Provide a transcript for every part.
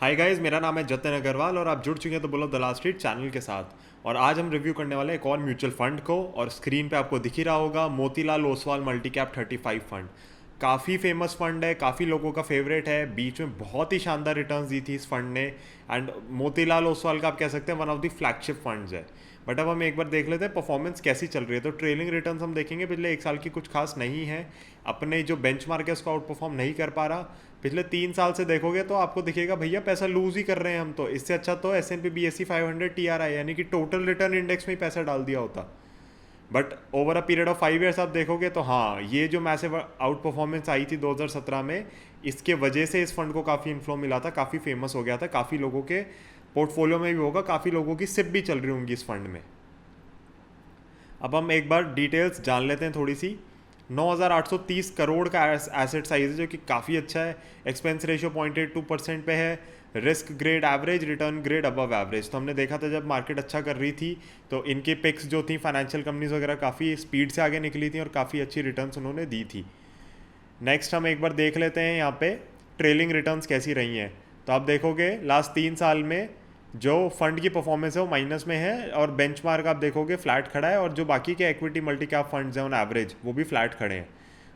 Hi guys, मेरा नाम है जतिन अग्रवाल और आप जुड़ चुके हैं the bull of the last street channel के साथ। और आज हम रिव्यू करने वाले हैं एक और म्यूचुअल फंड को। और स्क्रीन पे आपको दिख ही रहा होगा, Motilal Oswal multi cap 35 fund. काफ़ी फेमस फंड है, काफ़ी लोगों का फेवरेट है। बीच में बहुत ही शानदार रिटर्न्स दी थी इस फंड ने। एंड मोतीलाल ओसवाल का आप कह सकते हैं one of the flagship funds है। बट अब हम एक बार देख लेते हैं परफॉर्मेंस कैसी चल रही है। तो ट्रेलिंग रिटर्न्स हम देखेंगे पिछले एक साल की कुछ खास नहीं है। अपने जो बेंचमार्क है उसको आउट परफॉर्म नहीं कर पा रहा। पिछले 3 साल से देखोगे तो आपको दिखेगा भैया पैसा लूज ही कर रहे हैं हम। तो इससे अच्छा तो S&P BSE 500 TRI यानी कि टोटल रिटर्न इंडेक्स में ही पैसा डाल दिया होता। But over a period of 5 years आप देखोगे तो हाँ, ये जो मैसिव आउट परफॉर्मेंस आई थी 2017 में, इसके वजह से इस फंड को काफ़ी इन्फ्लो मिला था, काफ़ी फेमस हो गया था, काफ़ी लोगों के पोर्टफोलियो में भी होगा, काफ़ी लोगों की सिप भी चल रही होंगी इस फंड में। अब हम एक बार डिटेल्स जान लेते हैं थोड़ी सी। 9,830 करोड़ का एसेट साइज है जो कि काफ़ी अच्छा है। एक्सपेंस रेशियो 0.82% पे है। Risk grade average, return grade above average. तो हमने देखा था जब मार्केट अच्छा कर रही थी तो इनके पिक्स जो थी फाइनेंशियल कंपनीज वगैरह काफ़ी स्पीड से आगे निकली थी और काफ़ी अच्छी रिटर्न्स उन्होंने दी थी। नेक्स्ट हम एक बार देख लेते हैं यहाँ पे ट्रेलिंग रिटर्न्स कैसी रही हैं। तो आप देखोगे लास्ट 3 साल में जो फंड की परफॉर्मेंस है वो माइनस में है और बेंचमार्क आप देखोगे फ्लैट खड़ा है, और जो बाकी के इक्विटी मल्टी कैप फंड्स हैं ऑन एवरेज वो भी फ्लैट खड़े हैं।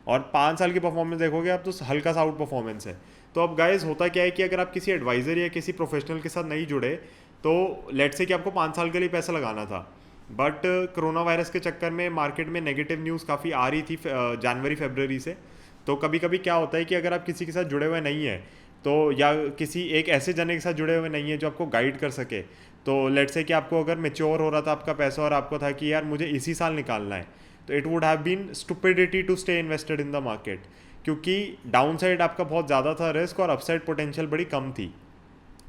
और 5 साल की परफॉर्मेंस देखोगे आप तो हल्का सा आउट परफॉर्मेंस है। तो अब गाइज होता क्या है कि अगर आप किसी एडवाइजर या किसी प्रोफेशनल के साथ नहीं जुड़े तो लेट से कि आपको 5 साल के लिए पैसा लगाना था, बट कोरोना वायरस के चक्कर में मार्केट में नेगेटिव न्यूज़ काफ़ी आ रही थी जनवरी फरवरी से। तो कभी कभी क्या होता है कि अगर आप किसी के साथ जुड़े हुए नहीं हैं तो, या किसी एक ऐसे जने के साथ जुड़े हुए नहीं है जो आपको गाइड कर सके, तो लेट्स से कि आपको अगर मेच्योर हो रहा था आपका पैसा और आपको था कि यार मुझे इसी साल निकालना है, तो it would have been stupidity to stay invested in the market, क्योंकि डाउन साइड आपका बहुत ज़्यादा था रिस्क और अपसाइड पोटेंशियल बड़ी कम थी।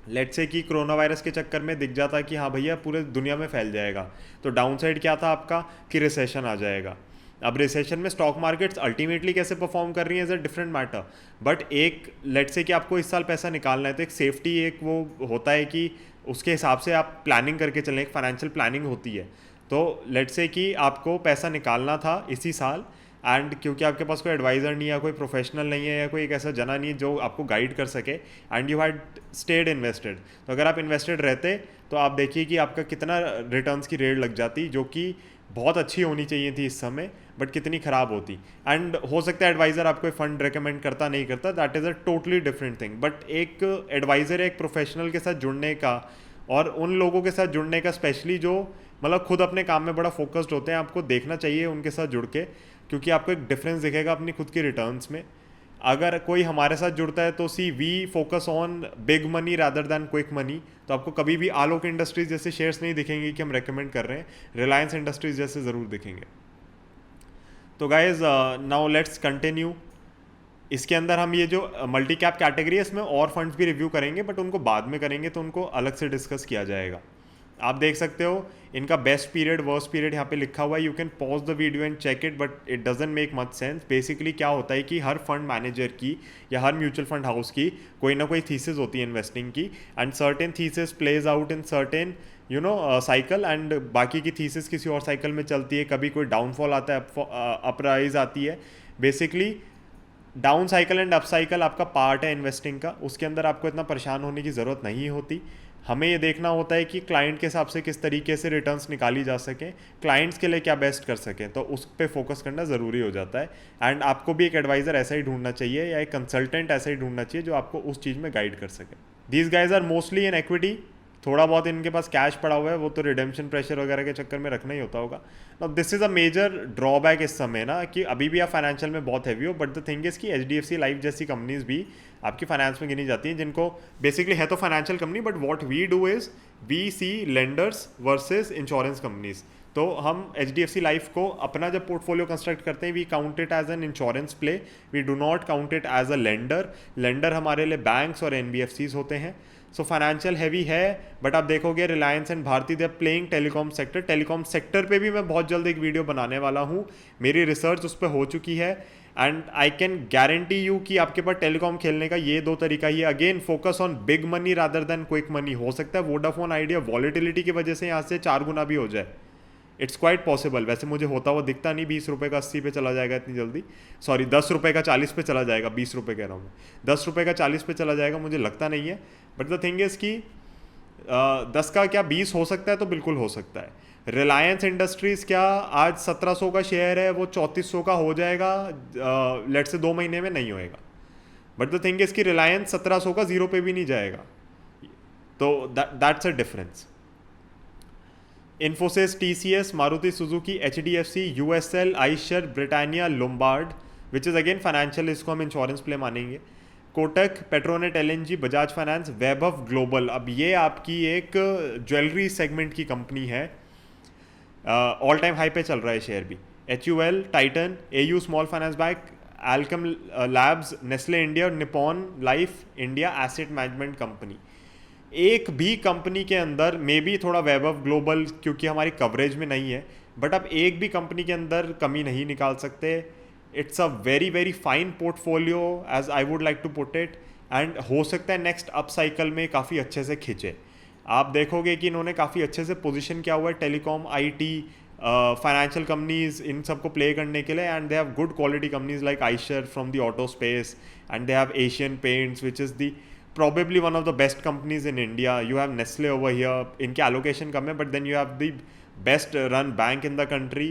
लेट्स से कि कोरोना वायरस के चक्कर में दिख जाता कि हाँ भैया पूरे दुनिया में फैल जाएगा, तो डाउन साइड क्या था आपका कि रिसेशन आ जाएगा। अब रिसेशन में स्टॉक मार्केट्स अल्टीमेटली कैसे परफॉर्म कर रही है is a different matter. But एक लेट्स से कि आपको इस साल पैसा निकालना है तो एक सेफ्टी एक वो होता है कि उसके हिसाब से आप प्लानिंग करके चलें, एक फाइनेंशियल प्लानिंग होती है। तो लेट्स से कि आपको पैसा निकालना था इसी साल, एंड क्योंकि आपके पास कोई एडवाइज़र नहीं है, कोई प्रोफेशनल नहीं है, या कोई एक ऐसा जना नहीं है जो आपको गाइड कर सके, and you had state invested, तो अगर आप इन्वेस्टेड रहते तो आप देखिए कि आपका कितना रिटर्न्स की रेट लग जाती, जो कि बहुत अच्छी होनी चाहिए थी इस समय, बट कितनी ख़राब होती। एंड हो सकता है एडवाइज़र आपको फंड रेकमेंड करता नहीं करता, that is a totally different thing. But एक एडवाइज़र एक प्रोफेशनल के साथ जुड़ने का और उन लोगों के साथ जुड़ने का, स्पेशली जो मतलब खुद अपने काम में बड़ा फोकस्ड होते हैं, आपको देखना चाहिए उनके साथ जुड़ के, क्योंकि आपको एक डिफरेंस दिखेगा अपनी खुद की रिटर्न्स में। अगर कोई हमारे साथ जुड़ता है तो see we focus on big money rather than quick money, तो आपको कभी भी आलोक इंडस्ट्रीज जैसे शेयर्स नहीं दिखेंगे कि हम रेकमेंड कर रहे हैं, रिलायंस इंडस्ट्रीज जैसे ज़रूर दिखेंगे। तो गाइज नाउ लेट्स कंटिन्यू। इसके अंदर हम ये जो मल्टी कैप कैटेगरी है इसमें और फंड्स भी रिव्यू करेंगे, बट उनको बाद में करेंगे, तो उनको अलग से डिस्कस किया जाएगा। आप देख सकते हो इनका बेस्ट पीरियड वर्स्ट पीरियड यहाँ पे लिखा हुआ है। You can pause the video and check it, but it doesn't make much sense. Basically क्या होता है कि हर फंड मैनेजर की या हर म्यूचुअल फंड हाउस की कोई ना कोई थीसिस होती है इन्वेस्टिंग की, and certain thesis plays out in certain cycle, and बाकी की थीसिस किसी और साइकिल में चलती है। कभी कोई डाउनफॉल आता है, अपराइज आती है। Basically down cycle and up cycle आपका पार्ट है इन्वेस्टिंग का, उसके अंदर आपको इतना परेशान होने की ज़रूरत नहीं होती। हमें ये देखना होता है कि क्लाइंट के हिसाब से किस तरीके से रिटर्न्स निकाली जा सकें, क्लाइंट्स के लिए क्या बेस्ट कर सकें, तो उस पर फोकस करना ज़रूरी हो जाता है। एंड आपको भी एक एडवाइज़र ऐसा ही ढूंढना चाहिए या एक कंसल्टेंट ऐसा ही ढूंढना चाहिए जो आपको उस चीज़ में गाइड कर सके। These guys are mostly in equity. थोड़ा बहुत इनके पास कैश पड़ा हुआ है, वो तो रिडेम्पशन प्रेशर वगैरह के चक्कर में रखना ही होता होगा। अब this is a major drawback इस समय ना, कि अभी भी आप फाइनेंशियल में बहुत हैवी हो, बट द थिंग इज़ कि HDFC लाइफ जैसी कंपनीज भी आपकी फाइनेंस में गिनी जाती हैं, जिनको बेसिकली है तो financial company, but what we do is we see lenders versus insurance companies. तो हम HDFC लाइफ को अपना जब पोर्टफोलियो कंस्ट्रक्ट करते हैं, we count it as an insurance play, we do not count it as a lender. Lender हमारे लिए banks और NBFCs होते हैं। सो फाइनेंशियल हैवी है, बट आप देखोगे Reliance and Bharti they are playing telecom sector. Telecom sector पे भी मैं बहुत जल्द एक वीडियो बनाने वाला हूँ, मेरी रिसर्च उस पर हो चुकी है, and I can guarantee you कि आपके पास टेलीकॉम खेलने का ये दो तरीका ही है। Again focus on big money rather than quick money. हो सकता है वोडाफोन आइडिया वॉलेटिलिटी की वजह से यहाँ से 4 गुना भी हो जाए, इट्स क्वाइट पॉसिबल। वैसे मुझे होता हुआ दिखता नहीं 20 रुपये का 80 पे चला जाएगा इतनी जल्दी, सॉरी 10 रुपये का 40 पे चला जाएगा, 20 रुपये कह रहा हूँ मैं, 10 रुपये का 40 पे चला जाएगा मुझे लगता नहीं है। बट द थिंग इज़ कि 10 का क्या 20 हो सकता है, तो बिल्कुल हो सकता है। रिलायंस इंडस्ट्रीज़ क्या आज 1700 का शेयर है, वो 3400 का हो जाएगा लेट से 2 महीने में, नहीं होएगा। बट द थिंग इज़ कि रिलायंस 1700 का 0 पे भी नहीं जाएगा, तो that's a difference. Infosys, TCS, Maruti Suzuki, HDFC, USL, Eicher, Britannia, Lombard which is again financial, इसको हम इंश्योरेंस प्ले मानेंगे, Kotak, Petronet LNG, Bajaj finance, Vaibhav global. अब ये आपकी एक ज्वेलरी सेगमेंट की कंपनी है, ऑल टाइम हाई पे चल रहा है शेयर भी। HUL, Titan, AU small finance bank, Alkem labs, Nestle India, Nippon life India asset management company. एक भी कंपनी के अंदर मे बी थोड़ा वैभव ग्लोबल क्योंकि हमारी कवरेज में नहीं है, बट आप एक भी कंपनी के अंदर कमी नहीं निकाल सकते। It's a very very fine portfolio as I would like to put it, and हो सकता है नेक्स्ट अप साइकिल में काफ़ी अच्छे से खिंचे। आप देखोगे कि इन्होंने काफ़ी अच्छे से पोजीशन किया हुआ है टेलीकॉम, IT, फाइनेंशियल कंपनीज, इन सबको प्ले करने के लिए, and they have good quality companies like Eicher from the auto space, and they have Asian paints which is the probably one of the best companies in India. You have Nestle over here, इनके allocation कम है, but then you have the best run bank in the country,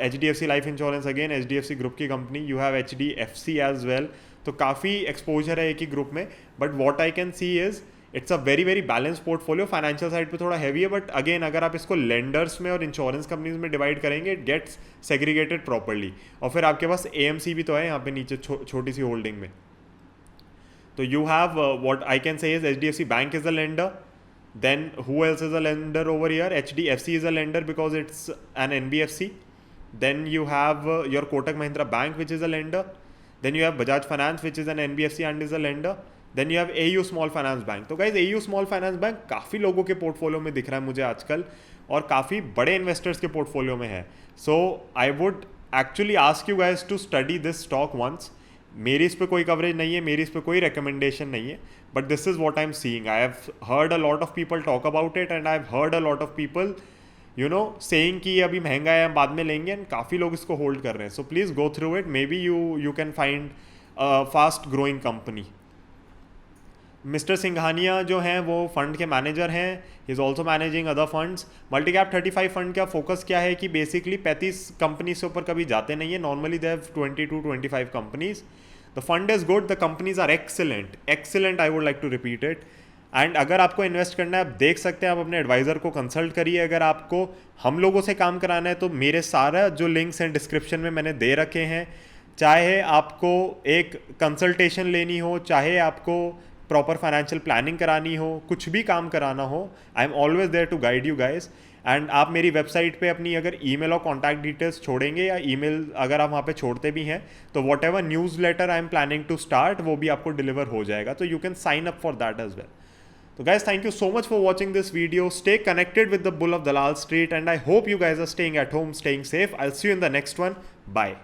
HDFC Life Insurance again, HDFC Group की company, you have HDFC as well, तो काफ़ी exposure है एक ही group में। but what I can see is it's a very very balanced portfolio। Financial side पे थोड़ा heavy है, but again अगर आप इसको लेंडर्स में और इंश्योरेंस कंपनीज में डिवाइड करेंगे, इट गेट्स सेग्रीगेटेड प्रॉपरली। और फिर आपके पास AMC भी तो है यहाँ पे नीचे छोटी सी होल्डिंग में। So you have what I can say is HDFC Bank is a lender. Then who else is a lender over here? HDFC is a lender because it's an NBFC. Then you have your Kotak Mahindra Bank which is a lender. Then you have Bajaj Finance which is an NBFC and is a lender. Then you have AU Small Finance Bank. तो guys AU Small Finance Bank काफ़ी लोगों के portfolio में दिख रहा है मुझे आजकल, और काफ़ी बड़े इन्वेस्टर्स के पोर्टफोलियो में है। So I would actually ask you guys to study this stock once. मेरी इस पर कोई कवरेज नहीं है, मेरी इस पर कोई रिकमेंडेशन नहीं है, but this is what I am seeing. I have heard a lot of people talk about it, and I have heard a lot of people saying कि अभी महंगा है, हम बाद में लेंगे, एंड काफ़ी लोग इसको होल्ड कर रहे हैं। So please go through it, may be you can find fast growing company. Mister Singhania जो हैं वो फंड के मैनेजर हैं, he is also managing other funds. Multi cap 35 fund का फोकस क्या है कि बेसिकली 35 कंपनी से ऊपर कभी जाते नहीं है, normally they have 20 to 25 companies. The fund is good, the companies are excellent, I would like to repeat it. And अगर आपको इन्वेस्ट करना है, आप देख सकते हैं, आप अपने एडवाइज़र को कंसल्ट करिए। अगर आपको हम लोगों से काम कराना है तो मेरे सारा जो लिंक्स हैं डिस्क्रिप्शन में मैंने दे रखे हैं। चाहे आपको एक कंसल्टेशन लेनी हो, चाहे आपको प्रॉपर फाइनेंशियल प्लानिंग करानी हो, कुछ भी काम कराना हो, I am always there to guide you guys. And आप मेरी वेबसाइट पे अपनी अगर ईमेल और कॉन्टैक्ट डिटेल्स छोड़ेंगे, या ईमेल अगर आप वहाँ पे छोड़ते भी हैं, तो whatever newsletter I am planning to start वो भी आपको डिलीवर हो जाएगा, तो you can sign up for that as well. तो guys, thank you so much for watching this video. Stay connected with the Bull of Dalal Street, and I hope you guys are staying at home, staying safe. I'll see you in the next one. Bye.